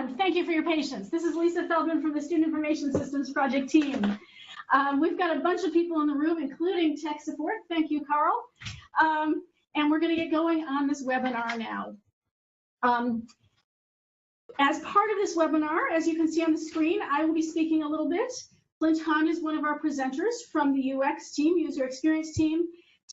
everyone. Thank you for your patience. This is Lisa Feldman from the Student Information Systems Project team. We've got a bunch of people in the room, including tech support. Thank you, Carl. And we're going to get going on this webinar now. As part of this webinar, as you can see on the screen, I will be speaking a little bit. Flint Hahn is one of our presenters from the UX team, user experience team.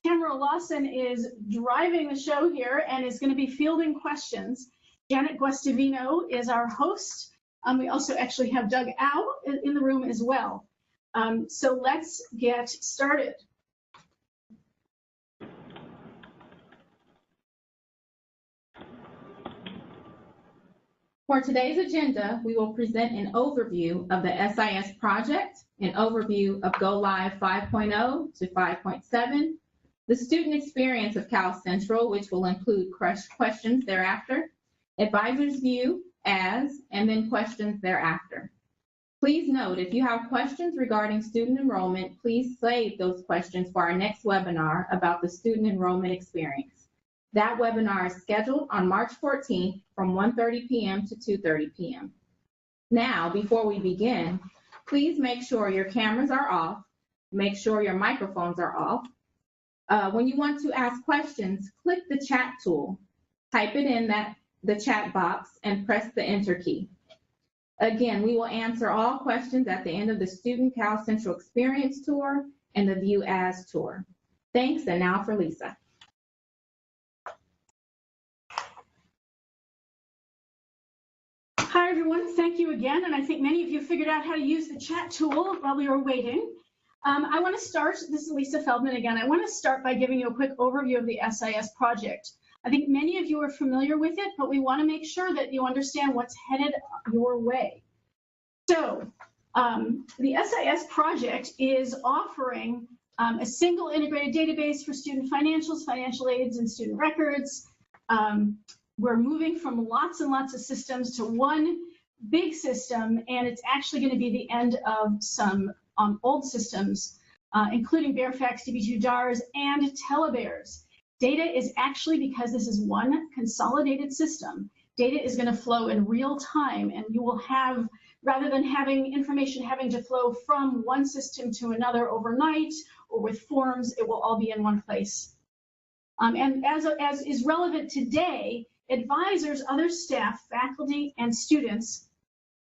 Tamara Lawson is driving the show here and is going to be fielding questions. Janet Guastavino is our host. We also actually have Doug Au in the room as well. So let's get started. For today's agenda, we will present an overview of the SIS project, an overview of Go Live 5.0 to 5.7, the student experience of CalCentral, which will include questions thereafter, advisor's view as, and then questions thereafter. Please note, if you have questions regarding student enrollment, please save those questions for our next webinar about the student enrollment experience. That webinar is scheduled on March 14th from 1:30 p.m. to 2:30 p.m. Now, before we begin, please make sure your cameras are off, make sure your microphones are off. When you want to ask questions, click the chat tool, type it in the chat box, and press the enter key. Again, we will answer all questions at the end of the Student CalCentral Experience Tour and the View As Tour. Thanks, and now for Lisa. Hi, everyone. Thank you again. And I think many of you figured out how to use the chat tool while we were waiting. I want to start, this is Lisa Feldman again. I want to start by giving you a quick overview of the SIS project. I think many of you are familiar with it, but we want to make sure that you understand what's headed your way. So the SIS project is offering a single integrated database for student financials, financial aids, and student records. We're moving from lots and lots of systems to one big system, and it's actually going to be the end of some old systems, including Bearfax, DB2 DARS, and Telebears. Data is actually, because this is one consolidated system, data is going to flow in real time, and you will have, rather than having information having to flow from one system to another overnight or with forms, it will all be in one place. And as is relevant today, advisors, other staff, faculty, and students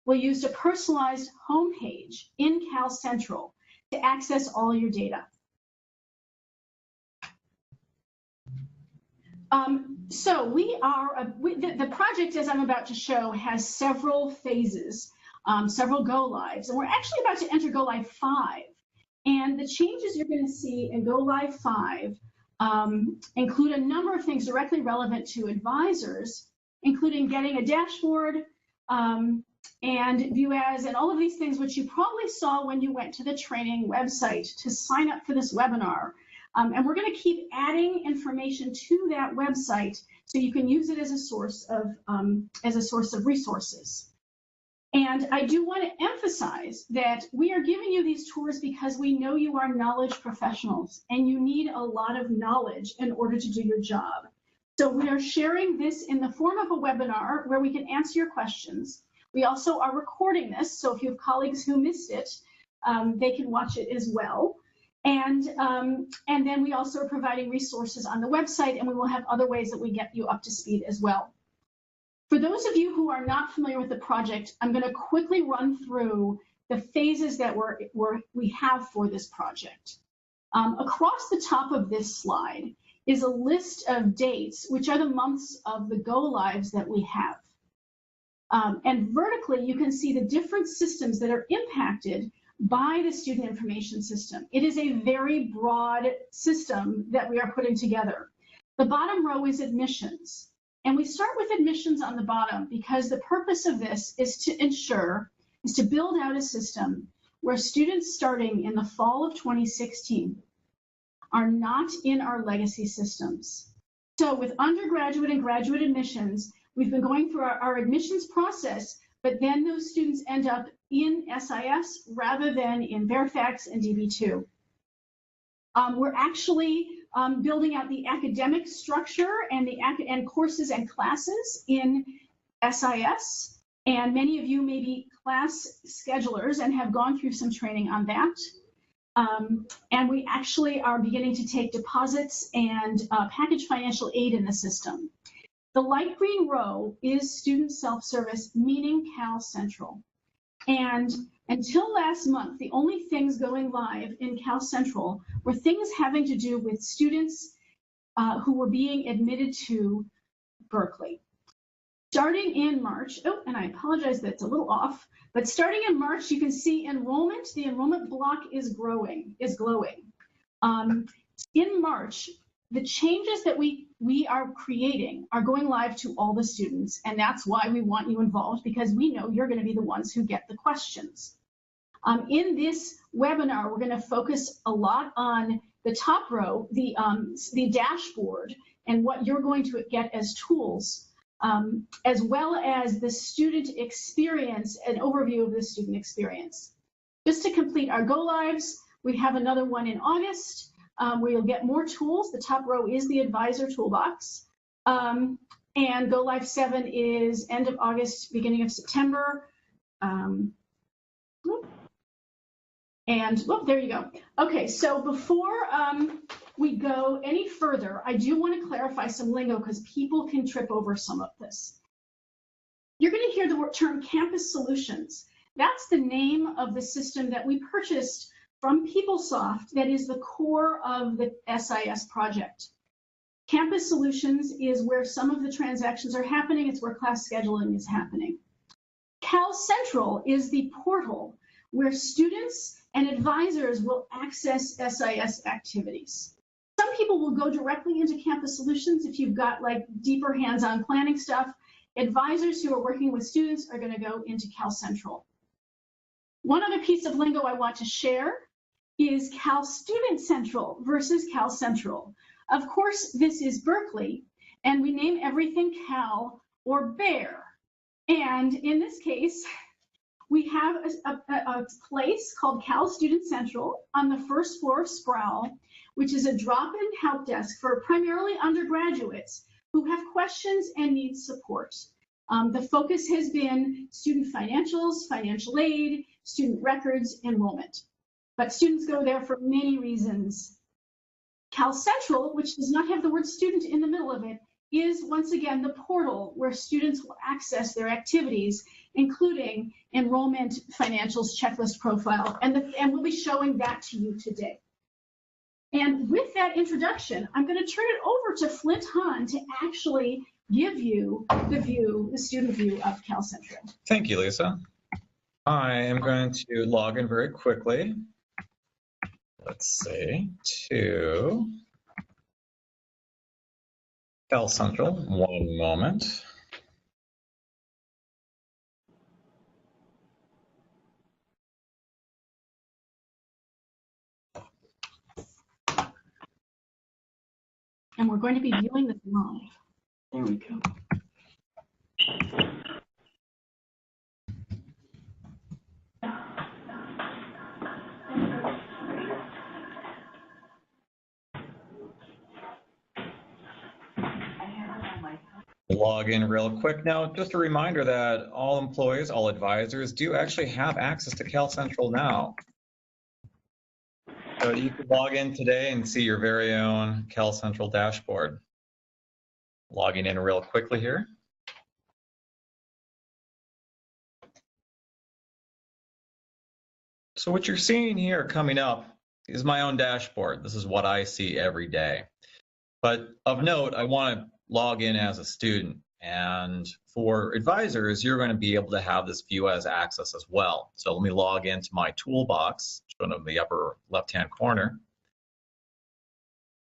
will use a personalized homepage in CalCentral to access all your data. So the project, as I'm about to show, has several phases, several go lives, and we're actually about to enter Go Live 5. And the changes you're going to see in Go Live 5 include a number of things directly relevant to advisors, including getting a dashboard and view as, and all of these things which you probably saw when you went to the training website to sign up for this webinar. And we're going to keep adding information to that website so you can use it as a source of resources. And I do want to emphasize that we are giving you these tours because we know you are knowledge professionals and you need a lot of knowledge in order to do your job. So we are sharing this in the form of a webinar where we can answer your questions. We also are recording this, so if you have colleagues who missed it, they can watch it as well. And then we also are providing resources on the website, and we will have other ways that we get you up to speed as well. For those of you who are not familiar with the project, I'm going to quickly run through the phases that we have for this project. Across the top of this slide is a list of dates, which are the months of the go lives that we have. And vertically, you can see the different systems that are impacted by the student information system. It is a very broad system that we are putting together. The bottom row is admissions. And we start with admissions on the bottom because the purpose of this is to build out a system where students starting in the fall of 2016 are not in our legacy systems. So with undergraduate and graduate admissions, we've been going through our admissions process, but then those students end up in SIS rather than in Bearfax and DB2. We're actually building out the academic structure and courses and classes in SIS. And many of you may be class schedulers and have gone through some training on that. And we actually are beginning to take deposits and package financial aid in the system. The light green row is student self-service, meaning CalCentral. And until last month, the only things going live in CalCentral were things having to do with students who were being admitted to Berkeley. Starting in March, oh, and I apologize that's a little off, but starting in March, you can see enrollment, the enrollment block is glowing. In March, the changes that we are creating are going live to all the students, and that's why we want you involved, because we know you're going to be the ones who get the questions. In this webinar, we're going to focus a lot on the top row, the dashboard, and what you're going to get as tools, as well as the student experience, an overview of the student experience. Just to complete our go lives, we have another one in August where you'll get more tools. The top row is the advisor toolbox. And go live 7 is end of August, beginning of September. And well, there you go. Okay, so before we go any further, I do want to clarify some lingo because people can trip over some of this. You're going to hear the term campus solutions. That's the name of the system that we purchased from PeopleSoft that is the core of the SIS project. Campus solutions is where some of the transactions are happening. It's where class scheduling is happening. CalCentral is the portal where students and advisors will access SIS activities. Some people will go directly into campus solutions if you've got like deeper hands-on planning stuff. Advisors who are working with students are going to go into CalCentral. One other piece of lingo I want to share is Cal Student Central versus CalCentral. Of course, this is Berkeley, and we name everything Cal or Bear. And in this case, we have a place called Cal Student Central on the first floor of Sproul, which is a drop-in help desk for primarily undergraduates who have questions and need support. The focus has been student financials, financial aid, student records, enrollment. But students go there for many reasons. CalCentral, which does not have the word student in the middle of it, is once again the portal where students will access their activities, including enrollment, financials, checklist profile, and we'll be showing that to you today. And with that introduction, I'm going to turn it over to Flint Hahn to actually give you the student view of CalCentral. Thank you, Lisa. I am going to log in very quickly. Let's see, to CalCentral. One moment. And we're going to be viewing this live. There we go. Log in real quick. Now, just a reminder that all employees, all advisors do actually have access to CalCentral now. So you can log in today and see your very own CalCentral dashboard. Logging in real quickly here. So what you're seeing here coming up is my own dashboard. This is what I see every day. But of note, I want to log in as a student. And for advisors, you're going to be able to have this view as access as well. So let me log into my toolbox, shown in the upper left-hand corner.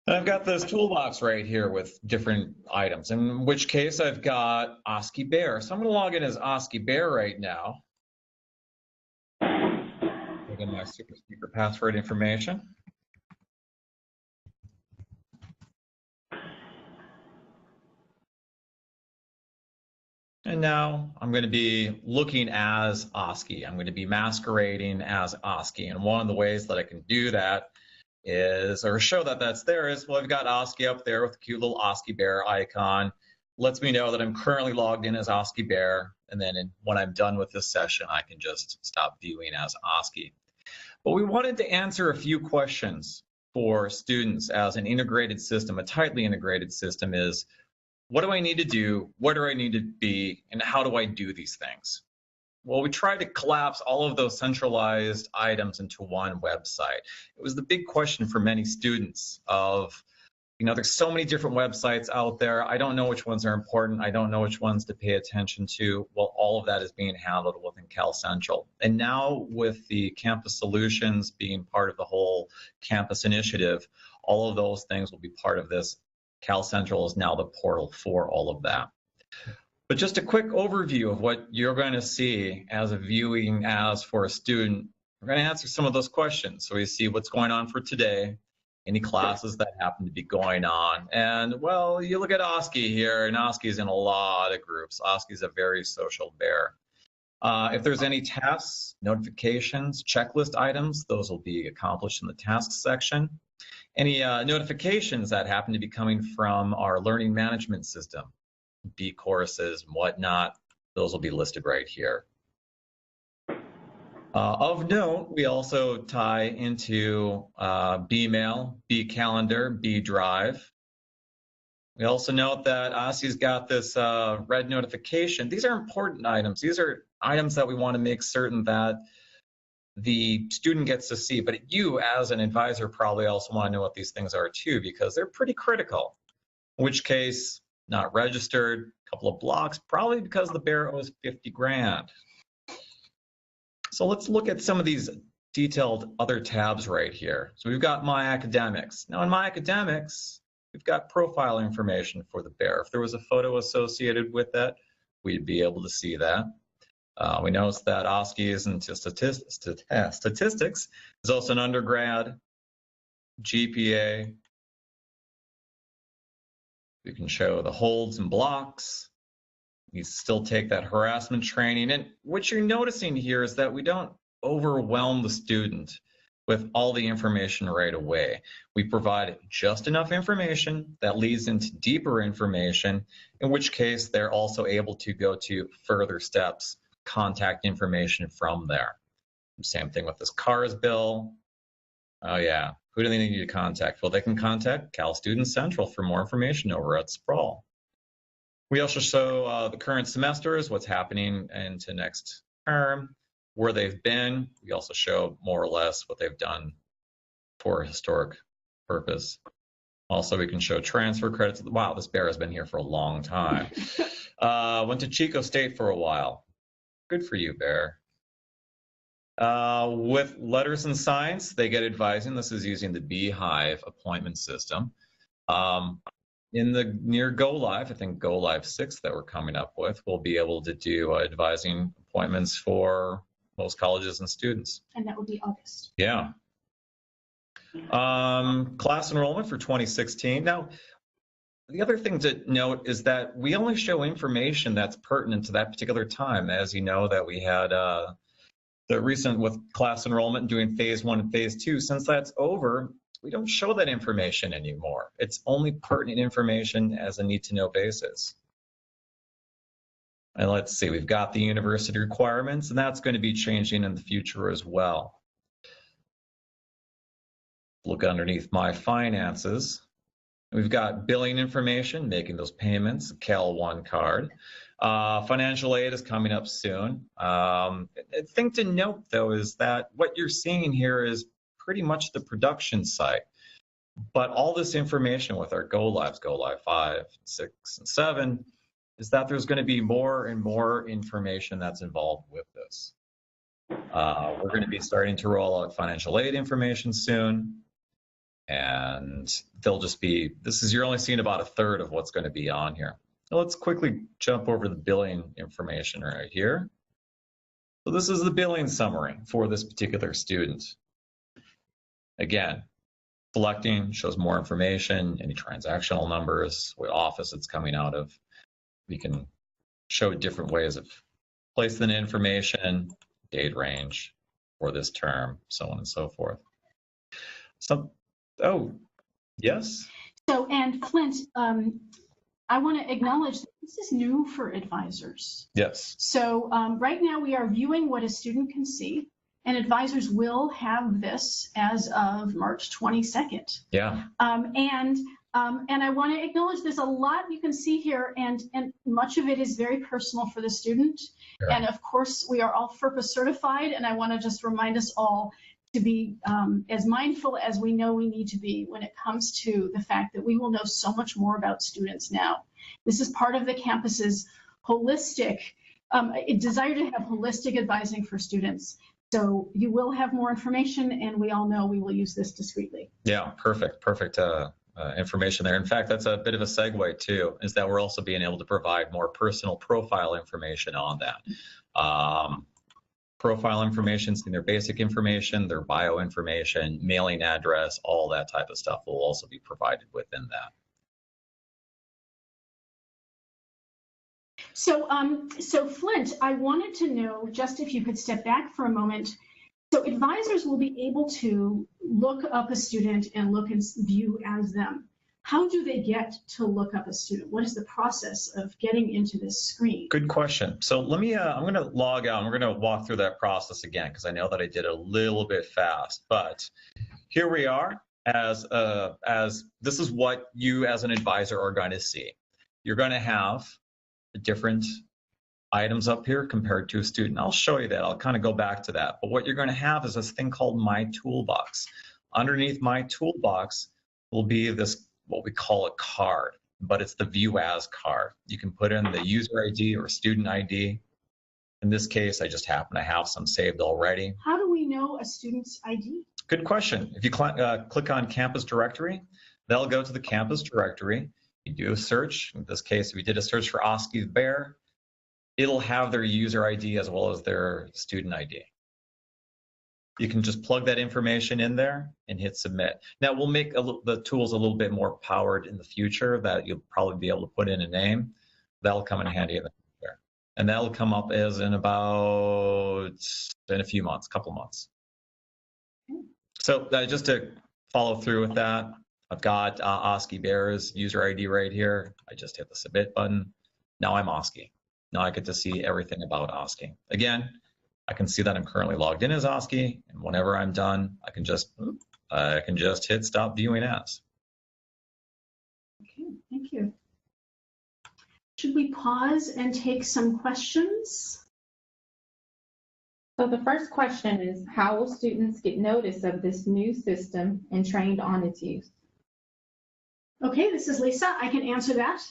And I've got this toolbox right here with different items, in which case I've got OSCE Bear. So I'm going to log in as OSCE Bear right now. Put in my super secret password information. And now I'm going to be looking as OSCE. I'm going to be masquerading as OSCE. And one of the ways that I can do that is, or show that that's there is, well, I've got OSCE up there with a cute little OSCE Bear icon. lets me know that I'm currently logged in as OSCE Bear, and then when I'm done with this session, I can just stop viewing as OSCE. But we wanted to answer a few questions for students as an integrated system. A tightly integrated system is, what do I need to do, where do I need to be, and how do I do these things? Well, we tried to collapse all of those centralized items into one website. It was the big question for many students of, you know, there's so many different websites out there. I don't know which ones are important. I don't know which ones to pay attention to. Well, all of that is being handled within CalCentral. And now with the campus solutions being part of the whole campus initiative, all of those things will be part of this. CalCentral is now the portal for all of that. But just a quick overview of what you're going to see as a viewing as for a student. We're going to answer some of those questions. So we see what's going on for today, any classes that happen to be going on. And, well, you look at OSCE here, and OSCE is in a lot of groups. OSCE is a very social bear. If there's any tasks, notifications, checklist items, those will be accomplished in the tasks section. Any notifications that happen to be coming from our learning management system, B courses and whatnot, those will be listed right here. Of note, we also tie into B-mail, B-calendar, B-drive. We also note that OSCE's got this red notification. These are important items. These are items that we want to make certain that the student gets to see, but you as an advisor probably also want to know what these things are too, because they're pretty critical. In which case, not registered, a couple of blocks, probably because the bear owes 50 grand. So let's look at some of these detailed other tabs right here. So we've got My Academics. Now in My Academics, we've got profile information for the bear. If there was a photo associated with that, we'd be able to see that. We notice that OSCE isn't just statistics, is also an undergrad, GPA. We can show the holds and blocks. You still take that harassment training. And what you're noticing here is that we don't overwhelm the student with all the information right away. We provide just enough information that leads into deeper information, in which case they're also able to go to further steps, contact information from there. Same thing with this CARS bill. Oh yeah, who do they need to contact? Well, they can contact Cal Student Central for more information over at Sprawl. We also show the current semesters, what's happening into next term, where they've been. We also show more or less what they've done for a historic purpose. Also, we can show transfer credits. Wow, this bear has been here for a long time. Went to Chico State for a while. Good for you, Bear. With letters and science, they get advising. This is using the Beehive appointment system. In the near Go Live, I think Go Live 6 that we're coming up with, we'll be able to do advising appointments for most colleges and students. And that would be August. Yeah. Class enrollment for 2016. Now, the other thing to note is that we only show information that's pertinent to that particular time. As you know, that we had the recent with class enrollment doing phase 1 and phase 2. Since that's over, we don't show that information anymore. It's only pertinent information as a need-to-know basis. And let's see, we've got the university requirements, and that's going to be changing in the future as well. Look underneath My Finances. We've got billing information, making those payments, Cal One card. Financial aid is coming up soon. A thing to note, though, is that what you're seeing here is pretty much the production site. But all this information with our Go Lives, Go Live 5, 6, and 7, is that there's going to be more and more information that's involved with this. We're going to be starting to roll out financial aid information soon. And they'll just be, you're only seeing about a third of what's going to be on here. So let's quickly jump over the billing information right here. So this is the billing summary for this particular student. Again, selecting shows more information, any transactional numbers, what office it's coming out of. We can show different ways of placing the information, date range for this term, so on and so forth. Oh, yes? So, and Flint, I want to acknowledge that this is new for advisors. Yes. So right now we are viewing what a student can see, and advisors will have this as of March 22nd. Yeah. And I want to acknowledge there's a lot you can see here, and much of it is very personal for the student. Sure. And of course, we are all FERPA certified, and I want to just remind us all to be as mindful as we know we need to be when it comes to the fact that we will know so much more about students now. This is part of the campus's holistic desire to have holistic advising for students. So you will have more information, and we all know we will use this discreetly. Yeah, perfect information there. In fact, that's a bit of a segue too, is that we're also being able to provide more personal profile information on that. Profile information, their basic information, their bio information, mailing address, all that type of stuff will also be provided within that. So Flint, I wanted to know, just if you could step back for a moment. So advisors will be able to look up a student and look and view as them. How do they get to look up a student? What is the process of getting into this screen? Good question. So let me, I'm going to log out. We're going to walk through that process again, because I know that I did it a little bit fast. But here we are, as this is what you as an advisor are going to see. You're going to have different items up here compared to a student. I'll show you that. I'll kind of go back to that. But what you're going to have is this thing called My Toolbox. Underneath My Toolbox will be this, what we call a card, but it's the View As card. You can put in the user ID or student ID. In this case, I just happen to have some saved already. How do we know a student's ID? Good question. If you click on Campus Directory, they'll go to the Campus Directory. You do a search. In this case, if we did a search for Oski the Bear, it'll have their user ID as well as their student ID. You can just plug that information in there and hit submit. Now we'll make the tools a little bit more powered in the future, that you'll probably be able to put in a name. That'll come in handy in the future. And that'll come up as in a few months, couple months. So just to follow through with that, I've got Oski Bear's user ID right here. I just hit the submit button. Now I'm Oski. Now I get to see everything about Oski. Again, I can see that I'm currently logged in as Oski, and whenever I'm done, I can just hit stop viewing as. Okay, thank you. Should we pause and take some questions? So the first question is, how will students get notice of this new system and trained on its use? Okay, this is Lisa. I can answer that.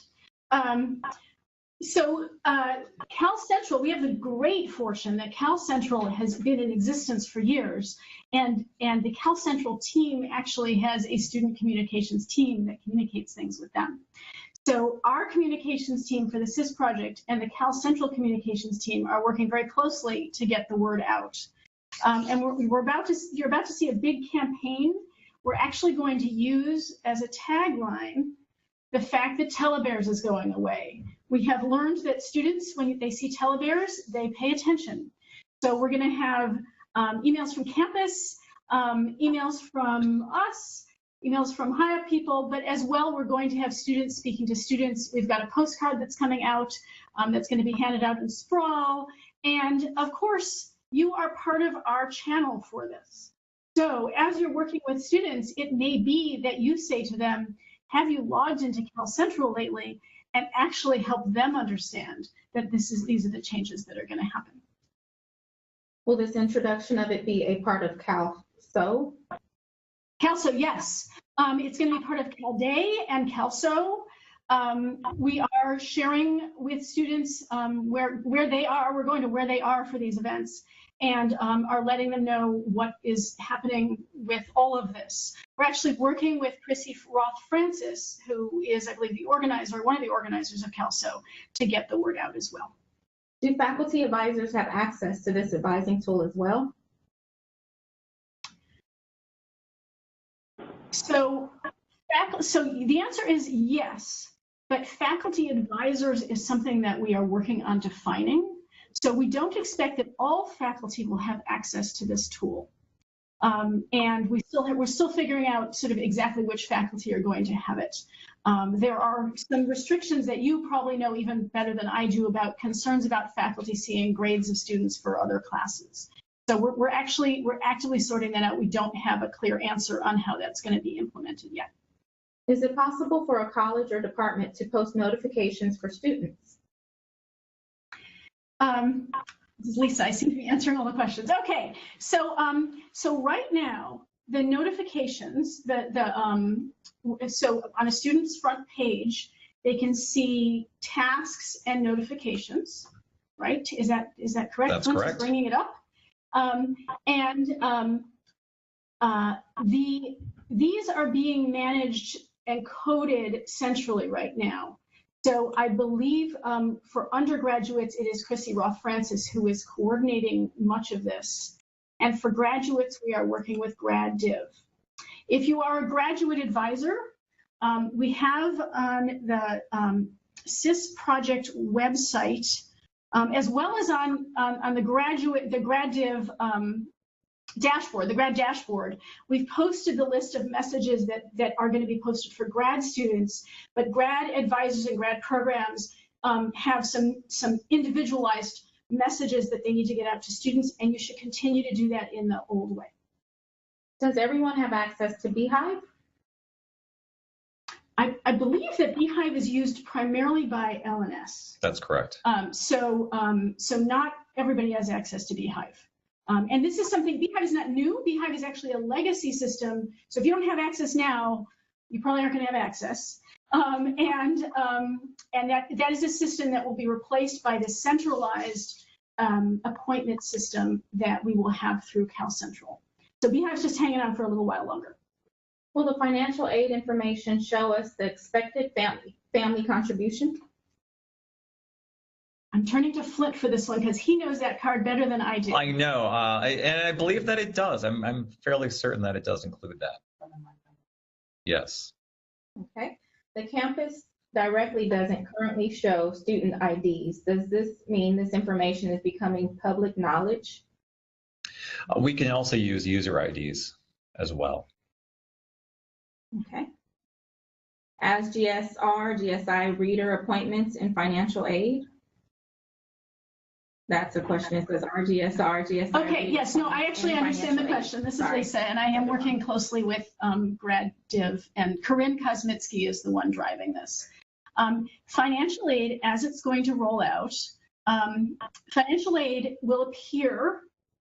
So CalCentral, we have the great fortune that CalCentral has been in existence for years, and the CalCentral team actually has a student communications team that communicates things with them. So our communications team for the SIS project and the CalCentral communications team are working very closely to get the word out. And you're about to see a big campaign. We're actually going to use as a tagline the fact that telebears is going away. We have learned that students, when they see telebears, they pay attention. So we're going to have emails from campus, emails from us, emails from higher people, but as well, we're going to have students speaking to students. We've got a postcard that's coming out that's going to be handed out in sprawl. And of course, you are part of our channel for this. So as you're working with students, it may be that you say to them, have you logged into CalCentral lately, and actually help them understand that these are the changes that are going to happen. Will this introduction of it be a part of CalSO? CalSO, yes. It's going to be part of CalDay and CalSO. We are sharing with students where they are. We're going to where they are for these events, and are letting them know what is happening with all of this. We're actually working with Chrissy Roth-Francis, who is, I believe, the organizer, one of the organizers of CalSO, to get the word out as well. Do faculty advisors have access to this advising tool as well? So the answer is yes, but faculty advisors is something that we are working on defining. So we don't expect that all faculty will have access to this tool. And we're still figuring out sort of exactly which faculty are going to have it. There are some restrictions that you probably know even better than I do about concerns about faculty seeing grades of students for other classes. So we're actively sorting that out. We don't have a clear answer on how that's going to be implemented yet. Is it possible for a college or department to post notifications for students? This is Lisa. I seem to be answering all the questions. Okay, so right now the notifications, so on a student's front page, they can see tasks and notifications. Right? Is that correct? That's correct. Bringing it up. These are being managed and coded centrally right now. So I believe for undergraduates, it is Chrissy Roth-Francis who is coordinating much of this. And for graduates, we are working with GradDiv. If you are a graduate advisor, we have on the SIS Project website, as well as on the GradDiv dashboard, the grad dashboard, we've posted the list of messages that are going to be posted for grad students, but grad advisors and grad programs have some individualized messages that they need to get out to students, and you should continue to do that in the old way. Does everyone have access to Beehive? I believe that Beehive is used primarily by LNS. That's correct. So not everybody has access to Beehive. And this is something, Beehive is not new. Beehive is actually a legacy system. So if you don't have access now, you probably aren't going to have access. And that is a system that will be replaced by the centralized appointment system that we will have through CalCentral. So Beehive's just hanging on for a little while longer. Will the financial aid information show us the expected family contribution? I'm turning to Flint for this one because he knows that card better than I do. I know, and I believe that it does. I'm fairly certain that it does include that. Yes. Okay. The campus directly doesn't currently show student IDs. Does this mean this information is becoming public knowledge? We can also use user IDs as well. Okay. As GSR, GSI reader appointments and financial aid? That's a question. It says RGSR, GSI. Okay, yes, no, I actually understand the question. This is Lisa, and I am working closely with GradDiv, and Corinne Kosmitsky is the one driving this. Financial aid, as it's going to roll out, financial aid will appear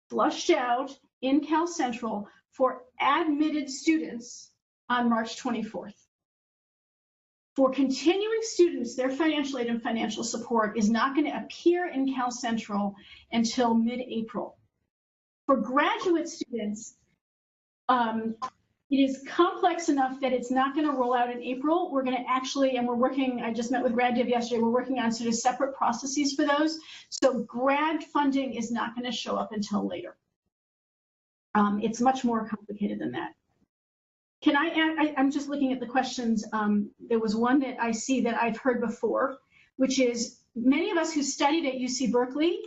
flushed out in CalCentral for admitted students on March 24th. For continuing students, their financial aid and financial support is not going to appear in CalCentral until mid-April. For graduate students, it is complex enough that it's not going to roll out in April. We're going to actually, and we're working, I just met with GradDiv yesterday, we're working on sort of separate processes for those. So grad funding is not going to show up until later. It's much more complicated than that. Can I add, I'm just looking at the questions. There was one that I see that I've heard before, which is many of us who studied at UC Berkeley,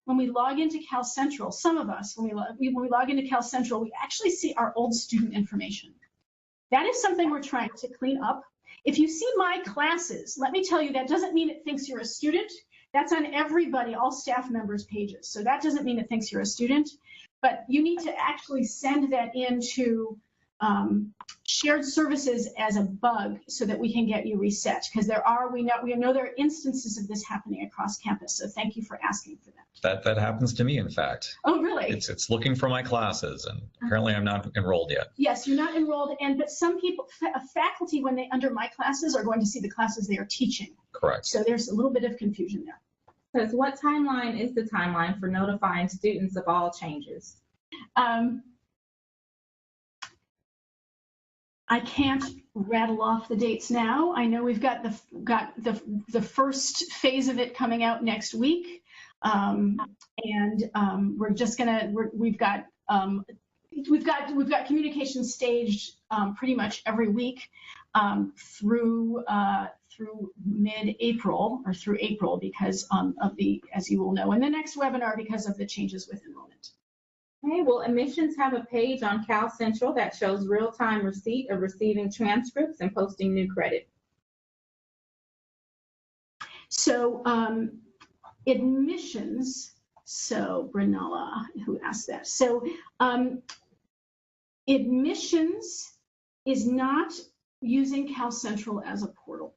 when we log into CalCentral, some of us, when we log into CalCentral, we actually see our old student information. That is something we're trying to clean up. If you see my classes, let me tell you, that doesn't mean it thinks you're a student. That's on everybody, all staff members' pages. So that doesn't mean it thinks you're a student, but you need to actually send that into shared services as a bug so that we can get you reset, because we know there are instances of this happening across campus. So thank you for asking for that. That happens to me, in fact. Oh, really? It's looking for my classes, and apparently I'm not enrolled yet. Yes, you're not enrolled, but some people, faculty, when they under my classes, are going to see the classes they are teaching. Correct. So there's a little bit of confusion there. Because what timeline is the timeline for notifying students of all changes? I can't rattle off the dates now. I know we've got the first phase of it coming out next week, and we're just we've got communication staged pretty much every week through mid-April or through April because of as you will know in the next webinar, because of the changes with enrollment. Okay, will admissions have a page on CalCentral that shows real-time receipt of receiving transcripts and posting new credit? So admissions, so Brunella, who asked that. So admissions is not using CalCentral as a portal.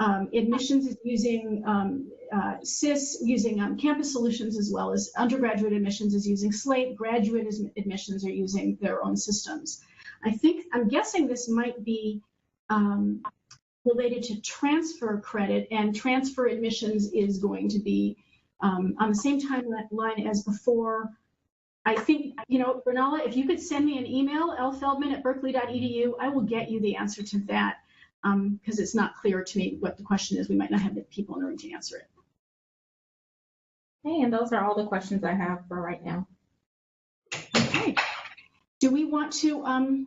Admissions is using SIS, using campus solutions, as well as undergraduate admissions is using Slate. Graduate admissions are using their own systems. I'm guessing this might be related to transfer credit, and transfer admissions is going to be on the same timeline as before. I think, Brunella, if you could send me an email, lfeldman@berkeley.edu, I will get you the answer to that. Because it's not clear to me what the question is. We might not have the people in the room to answer it. Okay, and those are all the questions I have for right now. Okay. Do we want to,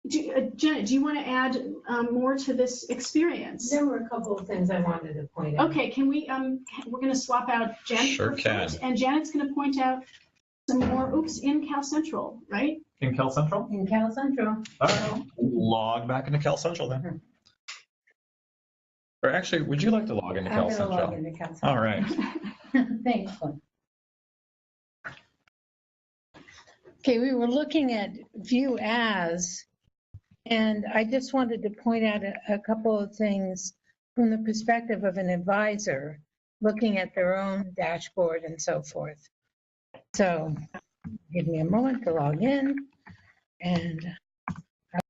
Janet, do you want to add more to this experience? There were a couple of things I wanted to point out. Okay, can we, we're going to swap out Janet Sure first, can. and Janet's going to point out some more, in CalCentral, right? In CalCentral? In CalCentral. All right. Log back into CalCentral then. Or actually, would you like to log into I'm going to log CalCentral? into CalCentral. All right. Thanks. Okay, we were looking at view as, and I just wanted to point out a couple of things from the perspective of an advisor looking at their own dashboard and so forth. So give me a moment to log in, and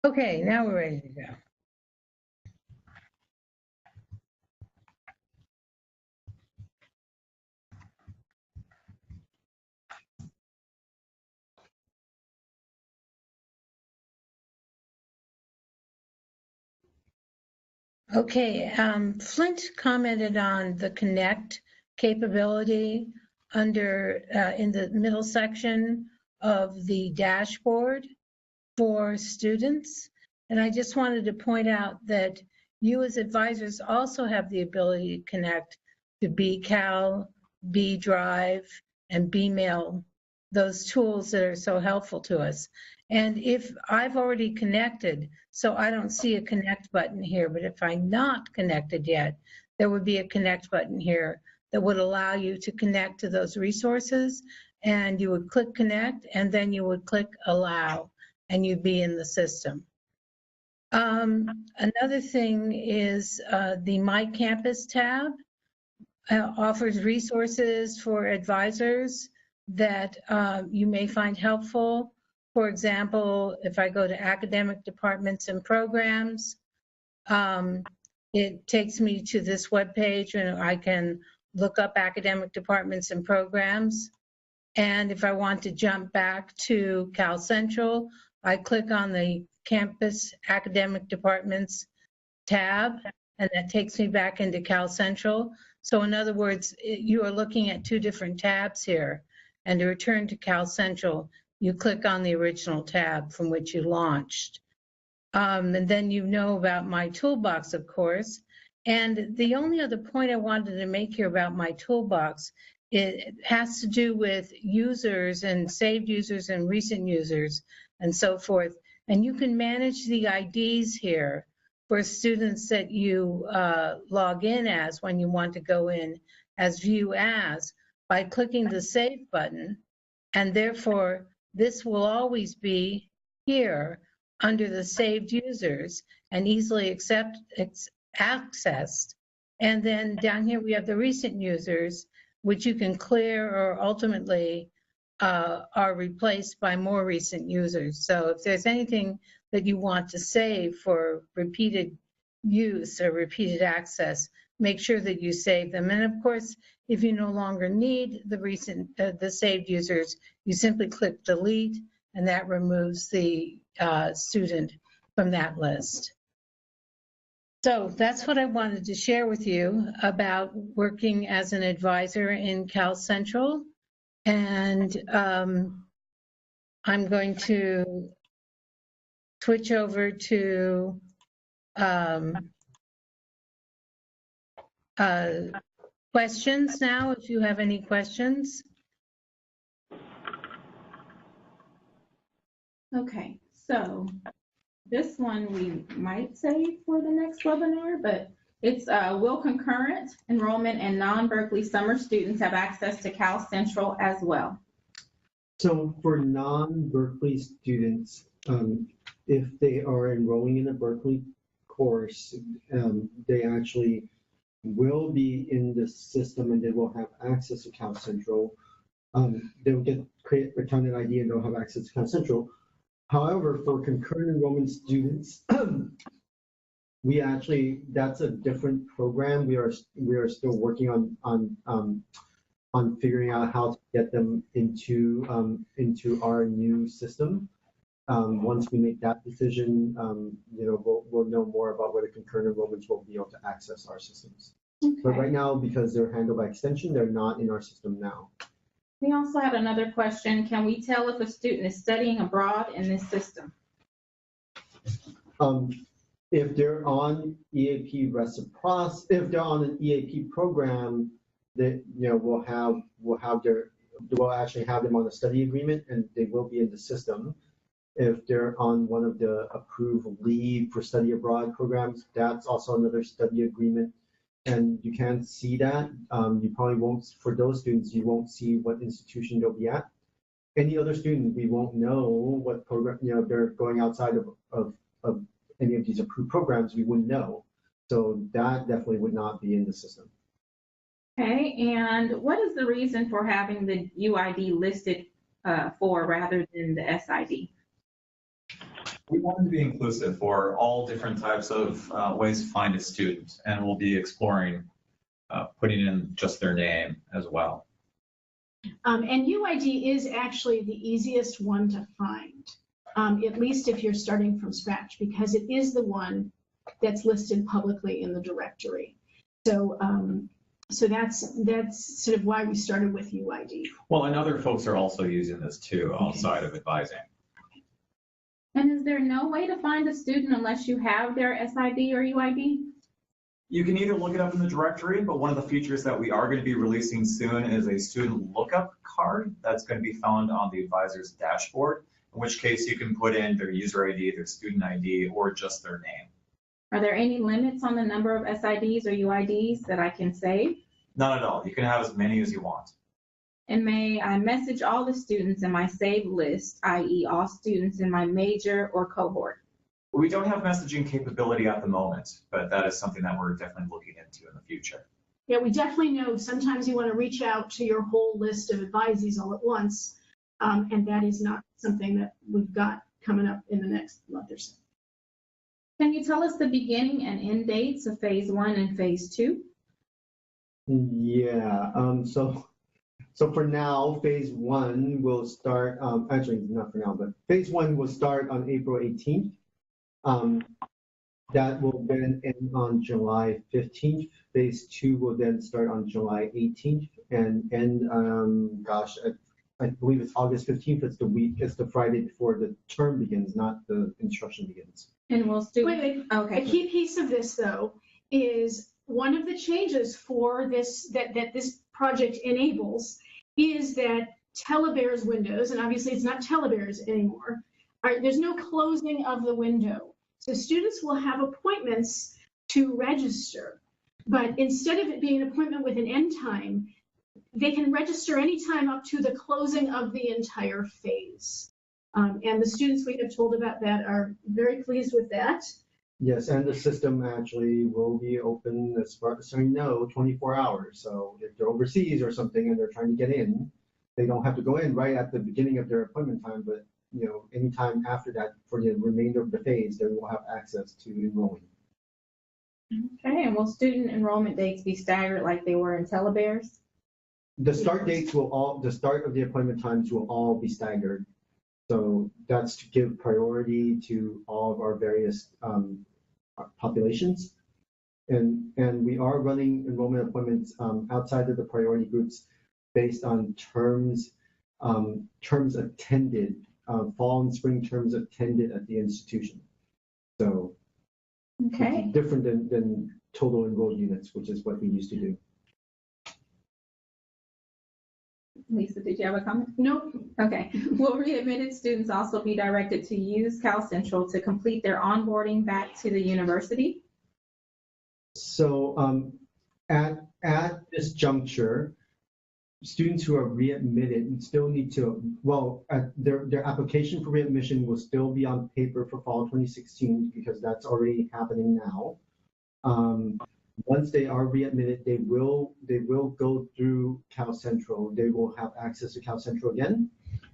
okay, now we're ready to go. Okay, Flint commented on the connect capability under in the middle section of the dashboard for students. And I just wanted to point out that you as advisors also have the ability to connect to BCal, BDrive, and BMail, those tools that are so helpful to us. And if I've already connected, so I don't see a connect button here, but if I'm not connected yet, there would be a connect button here that would allow you to connect to those resources, and you would click connect, and then you would click allow, and you'd be in the system. Another thing is the My Campus tab offers resources for advisors that you may find helpful. For example, if I go to academic departments and programs, it takes me to this webpage and I can look up academic departments and programs. And if I want to jump back to CalCentral, I click on the Campus Academic Departments tab, and that takes me back into CalCentral. So in other words, you are looking at two different tabs here. And to return to CalCentral, you click on the original tab from which you launched. And then you know about my toolbox, of course. And the only other point I wanted to make here about my toolbox, it has to do with users and saved users and recent users and so forth. And you can manage the IDs here for students that you log in as when you want to go in as view as by clicking the save button. And therefore, this will always be here under the saved users and easily accessed. And then down here, we have the recent users, which you can clear or ultimately are replaced by more recent users. So if there's anything that you want to save for repeated use or repeated access, make sure that you save them. And of course, if you no longer need the saved users, you simply click delete, and that removes the student from that list. So that's what I wanted to share with you about working as an advisor in CalCentral. And I'm going to switch over to questions now, if you have any questions. Okay, so this one we might save for the next webinar, but it's will concurrent enrollment and non-Berkeley summer students have access to CalCentral as well? So for non-Berkeley students, if they are enrolling in a Berkeley course, they actually will be in the system and they will have access to CalCentral. They will create a candidate ID and they'll have access to CalCentral. However, for concurrent enrollment students, that's a different program. We are still working on figuring out how to get them into our new system. Once we make that decision, we'll know more about whether concurrent enrollments will be able to access our systems. Okay. But right now, because they're handled by extension, they're not in our system now. We also had another question. Can we tell if a student is studying abroad in this system? If they're on EAP reciprocity, if they're on an EAP program, that we'll actually have them on a study agreement and they will be in the system. If they're on one of the approved leave for study abroad programs, that's also another study agreement. And you can see that. You probably won't, for those students, you won't see what institution they'll be at. Any other student, we won't know what program, if they're going outside of any of these approved programs, we wouldn't know. So that definitely would not be in the system. Okay, and what is the reason for having the UID listed for rather than the SID? We wanted to be inclusive for all different types of ways to find a student, and we'll be exploring putting in just their name as well. And UID is actually the easiest one to find, at least if you're starting from scratch, because it is the one that's listed publicly in the directory. So, so that's sort of why we started with UID. Well, and other folks are also using this too outside of advising. And is there no way to find a student unless you have their SID or UID? You can either look it up in the directory, but one of the features that we are going to be releasing soon is a student lookup card that's going to be found on the advisor's dashboard, in which case you can put in their user ID, their student ID, or just their name. Are there any limits on the number of SIDs or UIDs that I can save? None at all. You can have as many as you want. And may I message all the students in my saved list, i.e. all students in my major or cohort? We don't have messaging capability at the moment, but that is something that we're definitely looking into in the future. Yeah, we definitely know sometimes you want to reach out to your whole list of advisees all at once, and that is not something that we've got coming up in the next month or so. Can you tell us the beginning and end dates of phase 1 and phase 2? Yeah, so for now, phase 1 will start, actually not for now, but phase 1 will start on April 18th. That will then end on July 15th. Phase 2 will then start on July 18th and end, I believe it's August 15th. It's the Friday before the term begins, not the instruction begins. And we'll students. Wait. Okay. A key piece of this, though, is one of the changes for this that this project enables is that Telebear's windows, and obviously it's not Telebear's anymore, there's no closing of the window. So students will have appointments to register, but instead of it being an appointment with an end time, they can register anytime up to the closing of the entire phase. And the students we have told about that are very pleased with that. Yes, and the system actually will be open, as far as I know, 24 hours. So if they're overseas or something and they're trying to get in, they don't have to go in right at the beginning of their appointment time, but anytime after that for the remainder of the phase, they will have access to enrolling. Okay, and will student enrollment dates be staggered like they were in Telebear's? The start dates the start of the appointment times will all be staggered. So that's to give priority to all of our various populations. And we are running enrollment appointments outside of the priority groups based on terms attended, fall and spring terms attended at the institution. So Okay. it's different than total enrolled units, which is what we used to do. Lisa, did you have a comment? Nope. Okay. Will readmitted students also be directed to use CalCentral to complete their onboarding back to the university? So at this juncture, students who are readmitted still need to, well, their application for readmission will still be on paper for fall 2016 because that's already happening now. Once they are readmitted, they will go through CalCentral. They will have access to CalCentral again,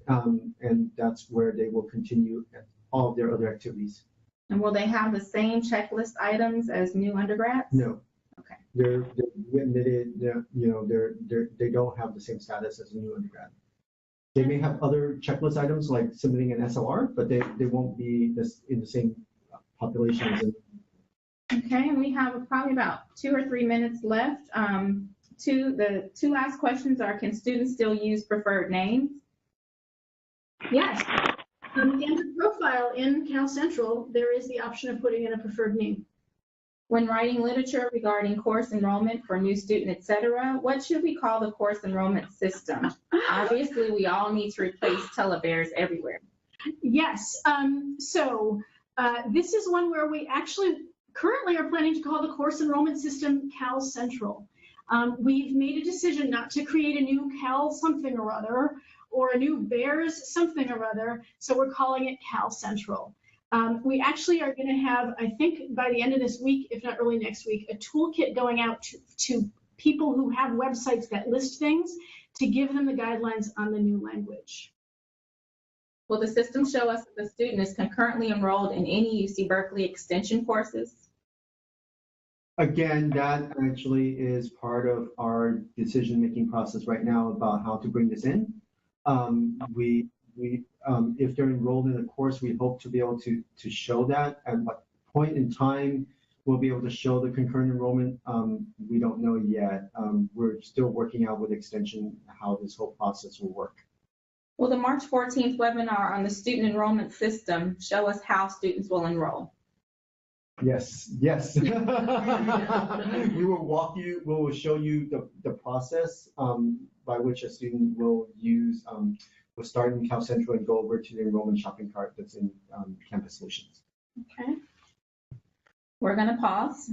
and that's where they will continue all of their other activities. And will they have the same checklist items as new undergrads? No. Okay. They're readmitted. They don't have the same status as a new undergrad. They may have other checklist items like submitting an SLR, but they won't be in the same population as Okay, and we have probably about 2 or 3 minutes left. The two last questions are, can students still use preferred names? Yes. In the enter profile in CalCentral, there is the option of putting in a preferred name. When writing literature regarding course enrollment for new student, etc., what should we call the course enrollment system? Obviously, we all need to replace telebears everywhere. Yes. This is one where we actually currently are planning to call the course enrollment system CalCentral. We've made a decision not to create a new Cal something or other or a new Bears something or other, so we're calling it CalCentral. We actually are going to have, I think by the end of this week, if not early next week, a toolkit going out to people who have websites that list things to give them the guidelines on the new language. Will the system show us if the student is concurrently enrolled in any UC Berkeley extension courses? Again, that actually is part of our decision-making process right now about how to bring this in. If they're enrolled in a course, we hope to be able to show that. At what point in time we'll be able to show the concurrent enrollment, we don't know yet. We're still working out with Extension how this whole process will work. Will the March 14th webinar on the student enrollment system show us how students will enroll? Yes. We will show you the process by which a student will use, will start in CalCentral and go over to the enrollment shopping cart that's in Campus Solutions. Okay. We're going to pause.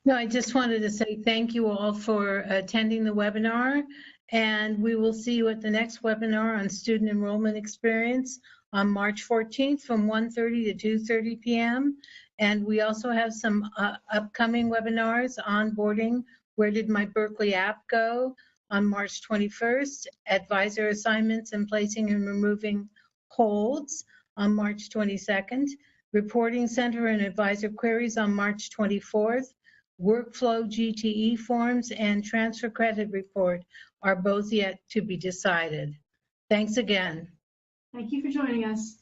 No, I just wanted to say thank you all for attending the webinar, and we will see you at the next webinar on student enrollment experience on March 14th from 1:30 to 2:30 p.m. And we also have some upcoming webinars, onboarding, where did my Berkeley app go, on March 21st, advisor assignments and placing and removing holds on March 22nd, reporting center and advisor queries on March 24th, workflow GTE forms and transfer credit report are both yet to be decided. Thanks again. Thank you for joining us.